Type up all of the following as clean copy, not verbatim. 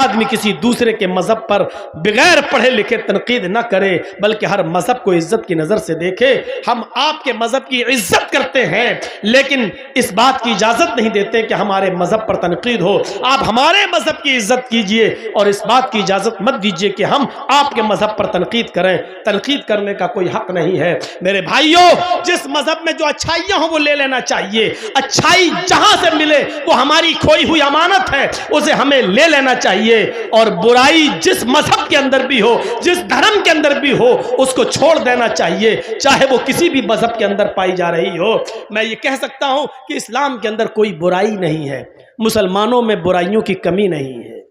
आदमी किसी दूसरे के मजहब पर बगैर पढ़े लिखे तनकीद न करे, बल्कि हर मजहब को इज्जत की नजर से देखे। हम आपके मजहब की इज्जत करते हैं, लेकिन इस बात की इजाजत नहीं देते कि हमारे मजहब पर तनकीद हो। आप हमारे मजहब की इज्जत कीजिए और इस बात की इजाजत मत दीजिए कि हम आपके मजहब पर तनकीद करें। तनकीद करने का कोई हक नहीं है। मेरे भाइयों, जिस मजहब में जो अच्छाइयां हो वो ले लेना चाहिए। अच्छाई जहां से मिले वो हमारी खोई हुई अमानत है, उसे हमें ले लेना चाहिए। और बुराई जिस मजहब के अंदर भी हो, जिस धर्म के अंदर भी हो, उसको छोड़ देना चाहिए, चाहे वो किसी भी मजहब के अंदर पाई जा रही हो। मैं ये कह सकता हूं कि इस्लाम के अंदर कोई बुराई नहीं है, मुसलमानों में बुराइयों की कमी नहीं है।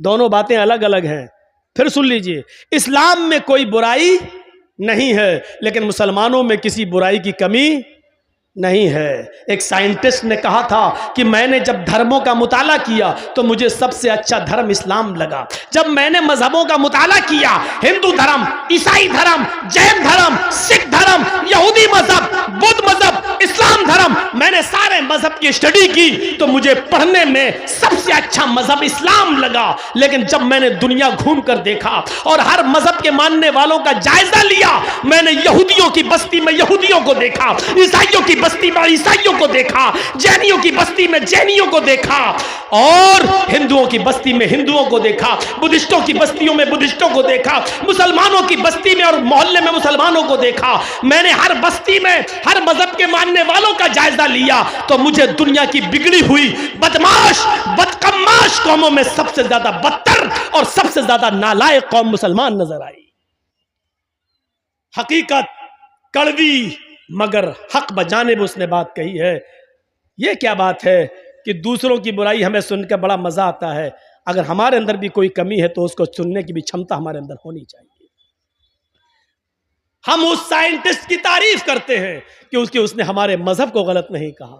दोनों बातें अलग अलग हैं। फिर सुन लीजिए, इस्लाम में कोई बुराई नहीं है, लेकिन मुसलमानों में किसी बुराई की कमी नहीं है। एक साइंटिस्ट ने कहा था कि मैंने जब धर्मों का मुताला किया तो मुझे सबसे अच्छा धर्म इस्लाम लगा। जब मैंने मजहबों का मुताला किया, हिंदू धर्म, ईसाई धर्म, जैन धर्म, सिख धर्म, यहूदी मजहब, बुद्ध मजहब, इस्लाम धर्म, मैंने सारे मजहब की स्टडी की तो मुझे पढ़ने में सबसे अच्छा मजहब इस्लाम लगा। लेकिन जब मैंने दुनिया घूम कर देखा और हर मजहब के मानने वालों का जायजा लिया, मैंने यहूदियों की बस्ती में यहूदियों को देखा, ईसाइयों की बस्ती में ईसाइयों को देखा, जैनियों की बस्ती में जैनियों को देखा, और हिंदुओं की बस्ती में हिंदुओं को देखा, बुद्धिस्टों की बस्तियों में बुद्धिस्टों को देखा, मुसलमानों की बस्ती में और मोहल्ले में मुसलमानों को देखा। मैंने हर बस्ती में हर मजहब के मानने वालों का जायजा लिया तो मुझे दुनिया की बिगड़ी हुई बदमाश बदकम्माश कौमों में सबसे ज्यादा बदतर और सबसे ज्यादा नालायक कौम मुसलमान नजर आई। हकीकत कड़वी मगर हक बजानिब उसने बात कही है। यह क्या बात है कि दूसरों की बुराई हमें सुनकर बड़ा मजा आता है। अगर हमारे अंदर भी कोई कमी है तो उसको सुनने की भी क्षमता हमारे अंदर होनी चाहिए। हम उस साइंटिस्ट की तारीफ करते हैं कि उसने हमारे मजहब को गलत नहीं कहा।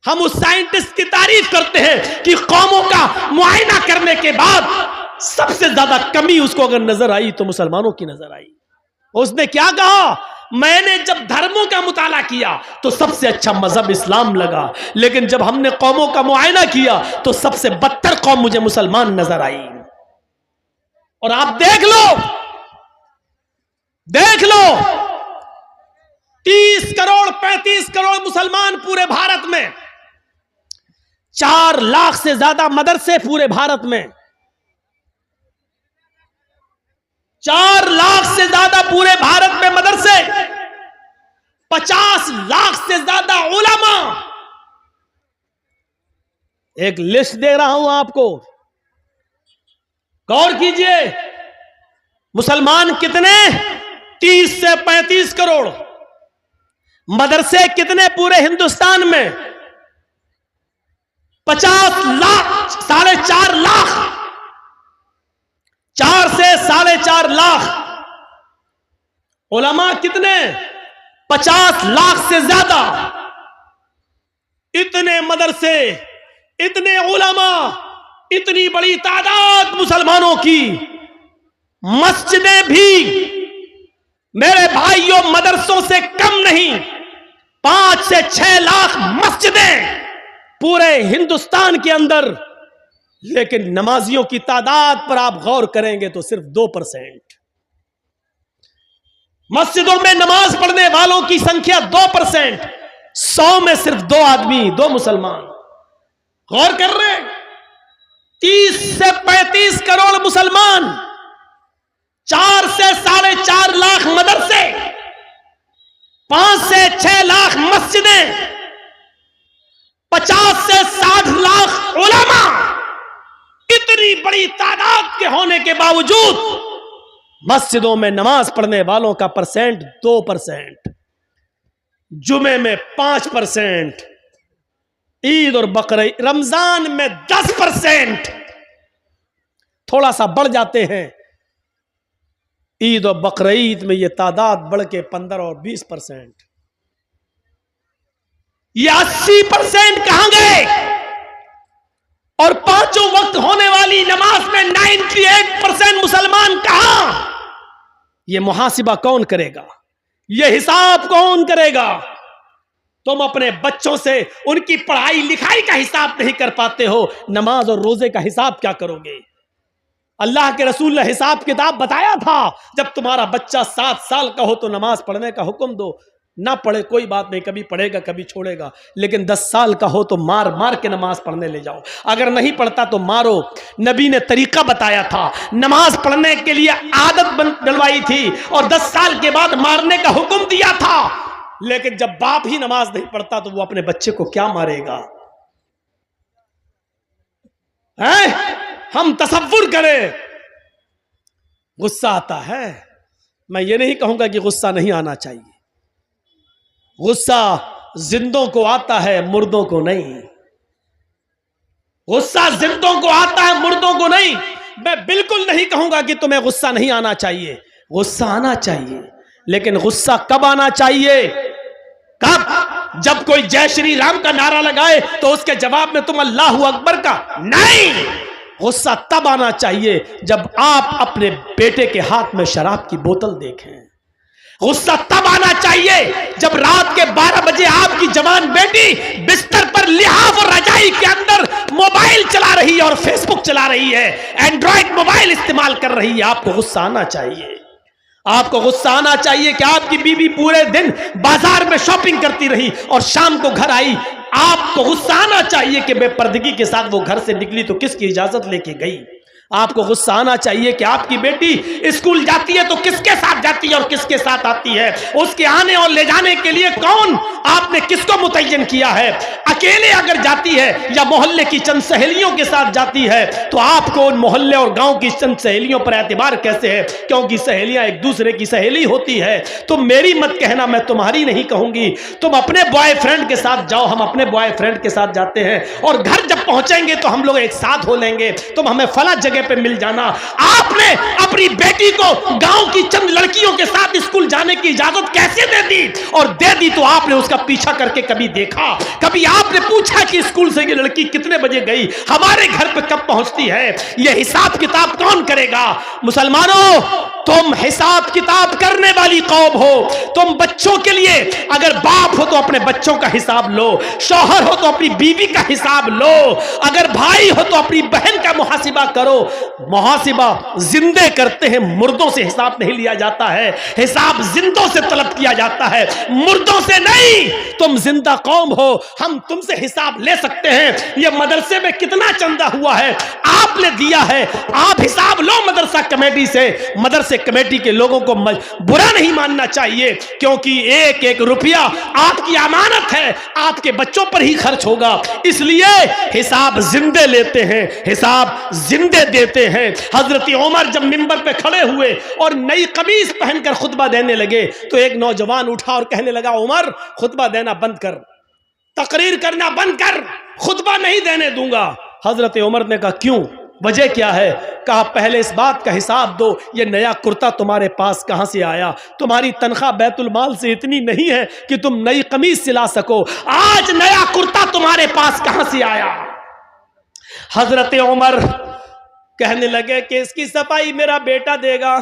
हम उस साइंटिस्ट की तारीफ करते हैं कि कौमों का मुआयना करने के बाद सबसे ज्यादा कमी उसको अगर नजर आई तो मुसलमानों की नजर आई। उसने क्या कहा? मैंने जब धर्मों का मुताला किया तो सबसे अच्छा मजहब इस्लाम लगा, लेकिन जब हमने कौमों का मुआयना किया तो सबसे बदतर कौम मुझे मुसलमान नजर आई। और आप देख लो 30 करोड़ 35 करोड़ मुसलमान पूरे भारत में, 4 लाख से ज्यादा मदरसे पूरे भारत में, 4 लाख से ज्यादा पूरे भारत में मदरसे, 50 लाख से ज्यादा उलमा। एक लिस्ट दे रहा हूं आपको, गौर कीजिए। मुसलमान कितने? 30 से 35 करोड़। मदरसे कितने पूरे हिंदुस्तान में? 50 लाख, 4.5 लाख, 4 से 4.5 लाख। उलमा कितने? 50 लाख से ज्यादा। इतने मदरसे, इतने उलमा, इतनी बड़ी तादाद मुसलमानों की। मस्जिदें भी मेरे भाइयों मदरसों से कम नहीं, 5 से 6 लाख मस्जिदें पूरे हिंदुस्तान के अंदर। लेकिन नमाजियों की तादाद पर आप गौर करेंगे तो सिर्फ 2%। मस्जिदों में नमाज पढ़ने वालों की संख्या 2%। 100 में सिर्फ 2 आदमी, 2 मुसलमान। गौर कर रहे हैं? 30 से 35 करोड़ मुसलमान, 4 से 4.5 लाख मदरसे, 5 से 6 लाख मस्जिदें, 50 से 60 लाख उलमा। इतनी बड़ी तादाद के होने के बावजूद मस्जिदों में नमाज पढ़ने वालों का परसेंट 2%, जुमे में 5%, ईद और बकरीद रमजान में 10%, थोड़ा सा बढ़ जाते हैं। ईद और बकरीद में यह तादाद बढ़ के 15 और 20%। ये 80% कहां गए? और 5 वक्त होने वाली नमाज में 98% मुसलमान कहां? यह मुहासिबा कौन करेगा? यह हिसाब कौन करेगा? तुम अपने बच्चों से उनकी पढ़ाई लिखाई का हिसाब नहीं कर पाते हो, नमाज और रोजे का हिसाब क्या करोगे? अल्लाह के रसूल ने हिसाब किताब बताया था, जब तुम्हारा बच्चा 7 साल का हो तो नमाज पढ़ने का हुक्म दो, ना पढ़े कोई बात नहीं, कभी पढ़ेगा कभी छोड़ेगा, लेकिन 10 साल का हो तो मार मार के नमाज पढ़ने ले जाओ, अगर नहीं पढ़ता तो मारो। नबी ने तरीका बताया था, नमाज पढ़ने के लिए आदत डलवाई थी और 10 साल के बाद मारने का हुक्म दिया था। लेकिन जब बाप ही नमाज नहीं पढ़ता तो वो अपने बच्चे को क्या मारेगा? हम तसव्वुर करें, गुस्सा आता है। मैं ये नहीं कहूंगा कि गुस्सा नहीं आना चाहिए, गुस्सा जिंदों को आता है, मुर्दों को नहीं। गुस्सा जिंदों को आता है, मुर्दों को नहीं। मैं बिल्कुल नहीं कहूंगा कि तुम्हें गुस्सा नहीं आना चाहिए, गुस्सा आना चाहिए, लेकिन गुस्सा कब आना चाहिए? कब? जब कोई जय श्री राम का नारा लगाए तो उसके जवाब में तुम अल्लाहू अकबर का नहीं। गुस्सा तब आना चाहिए जब आप अपने बेटे के हाथ में शराब की बोतल देखें। गुस्सा तब आना चाहिए जब रात के 12 बजे आपकी जवान बेटी बिस्तर पर लिहाफ और रजाई के अंदर मोबाइल चला रही है और फेसबुक चला रही है, एंड्रॉइड मोबाइल इस्तेमाल कर रही है। आपको गुस्सा आना चाहिए। आपको गुस्सा आना चाहिए कि आपकी बीवी पूरे दिन बाजार में शॉपिंग करती रही और शाम को घर आई। आपको गुस्सा आना चाहिए कि बेपर्दगी के साथ वो घर से निकली तो किसकी इजाजत लेके गई। आपको गुस्सा आना चाहिए कि आपकी बेटी स्कूल जाती है तो किसके साथ जाती है और किसके साथ आती है। उसके आने और ले जाने के लिए कौन, आपने किसको मुतय्यन किया है। अकेले अगर जाती है या मोहल्ले की चंद सहेलियों के साथ जाती है तो आपको उन मोहल्ले और गांव की चंद सहेलियों पर एतबार कैसे है? क्योंकि सहेलियां एक दूसरे की सहेली होती है। तो मेरी मत कहना, मैं तुम्हारी नहीं कहूंगी। तुम अपने बॉयफ्रेंड के साथ जाओ, हम अपने बॉयफ्रेंड के साथ जाते हैं और घर जब पहुंचेंगे तो हम लोग एक साथ हो लेंगे, तुम हमें फला जगह पे मिल जाना। आपने अपनी बेटी को गांव की चंद लड़कियों के साथ स्कूल जाने की इजाजत कैसे दे दी? और दे दी तो आपने उसका पीछा करके कभी देखा? कभी आपने पूछा कि स्कूल से ये लड़की कितने बजे गई, हमारे घर पे कब पहुंचती है? ये हिसाब किताब कौन करेगा? मुसलमानों, तुम हिसाब किताब करने वाली कौम हो। तुम बच्चों के लिए अगर बाप हो तो अपने बच्चों का हिसाब लो, शौहर हो तो अपनी बीवी का हिसाब लो, अगर भाई हो तो अपनी बहन का मुहासिबा करो। मुहासिबा जिंदे करते हैं, मुर्दों से हिसाब नहीं लिया जाता है। हिसाब जिंदों से तलब किया जाता है, मुर्दों से नहीं। तुम जिंदा कौम हो, हम तुमसे हिसाब ले सकते हैं। ये मदरसे में कितना चंदा हुआ है आपने दिया है, आप हिसाब लो मदरसा कमेटी से। मदरसे कमेटी के लोगों को बुरा नहीं मानना चाहिए, क्योंकि एक एक रुपया आपकी अमानत है, आपके बच्चों पर ही खर्च होगा। इसलिए हिसाब जिंदे लेते हैं, हिसाब जिंदे देते हैं। हजरत उमर जब मिंबर पे खड़े हुए और नई कमीज पहनकर खुतबा देने लगे तो एक नौजवान उठा और कहने लगा, उमर खुतबा देना बंद कर, तकरीर करना बंद कर, खुतबा नहीं देने दूंगा। हजरत उमर ने कहा, क्यों, वजह क्या है? कहा, पहले इस बात का हिसाब दो, ये नया कुर्ता तुम्हारे पास कहां से आया? तुम्हारी तनख्वाह बैतुल माल से इतनी नहीं है कि तुम नई कमीज सिला सको। आज नया कुर्ता तुम्हारे पास कहां से आया? हजरत उमर कहने लगे कि इसकी सफाई मेरा बेटा देगा।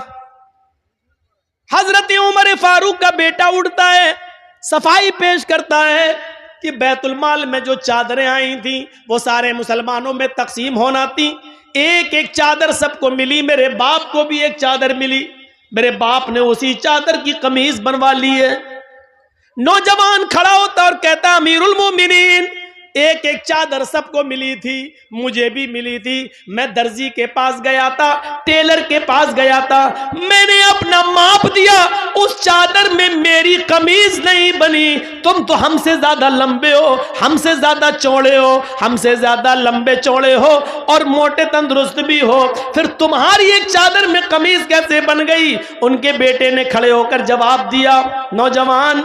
हजरत उमर फारूक का बेटा उठता है, सफाई पेश करता है कि बैतुल माल में जो चादरें आई थी वो सारे मुसलमानों में तकसीम होना थी। एक एक चादर सबको मिली, मेरे बाप को भी एक चादर मिली, मेरे बाप ने उसी चादर की कमीज बनवा ली है। नौजवान खड़ा होता और कहता, अमीरुल मोमिनीन, एक एक चादर सबको मिली थी, मुझे भी मिली थी। मैं दर्जी के पास गया था, टेलर के पास गया था, मैंने अपना माप दिया, उस चादर में मेरी कमीज नहीं बनी। तुम तो हमसे ज्यादा लंबे हो, हमसे ज्यादा चौड़े हो, हमसे ज्यादा लंबे चौड़े हो और मोटे तंदुरुस्त भी हो, फिर तुम्हारी एक चादर में कमीज कैसे बन गई? उनके बेटे ने खड़े होकर जवाब दिया, नौजवान,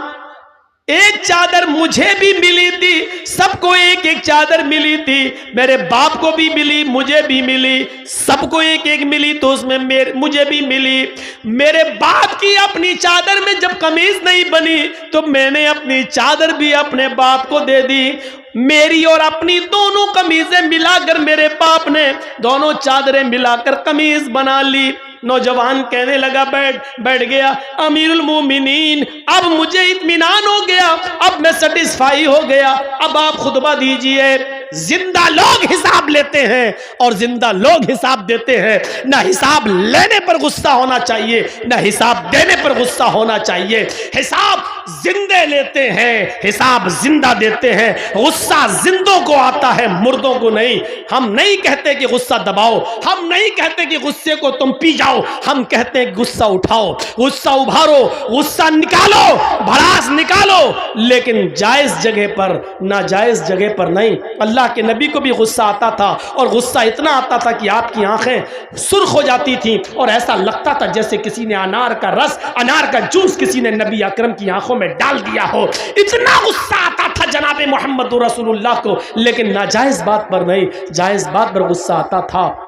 एक चादर मुझे भी मिली थी, सबको एक एक चादर मिली थी, मेरे बाप को भी मिली, मुझे भी मिली, सबको एक एक मिली तो उसमें मुझे भी मिली। मेरे बाप की अपनी चादर में जब कमीज नहीं बनी तो मैंने अपनी चादर भी अपने बाप को दे दी। मेरी और अपनी दोनों कमीजें मिलाकर मेरे बाप ने दोनों चादरें मिलाकर कमीज बना ली। नौजवान कहने लगा, बैठ गया, अमीरुल मोमिनीन, अब मुझे इत्मीनान हो गया, अब मैं सेटिस्फाई हो गया, अब आप खुतबा दीजिए। जिंदा लोग हिसाब लेते हैं और जिंदा लोग हिसाब देते हैं। ना हिसाब लेने पर गुस्सा होना चाहिए, ना हिसाब देने पर गुस्सा होना चाहिए। हिसाब जिंदे लेते हैं, हिसाब जिंदा देते हैं। गुस्सा जिंदों को आता है, मुर्दों को नहीं। हम नहीं कहते कि गुस्सा दबाओ, हम नहीं कहते कि गुस्से को तुम पी जाओ, हम कहते हैं गुस्सा उठाओ, गुस्सा उभारो, गुस्सा निकालो, भड़ास निकालो, लेकिन जायज जगह पर, नाजायज जगह पर नहीं। अल्लाह के नबी को भी गुस्सा आता था और गुस्सा इतना आता था कि आपकी आंखें सुर्ख हो जाती थी और ऐसा लगता था जैसे किसी ने अनार का रस, अनार का जूस किसी ने नबी अकरम की आंखों में डाल दिया हो। इतना गुस्सा आता था जनाबे मोहम्मद रसूलुल्लाह को, लेकिन नाजायज बात पर नहीं, जायज बात पर गुस्सा आता था।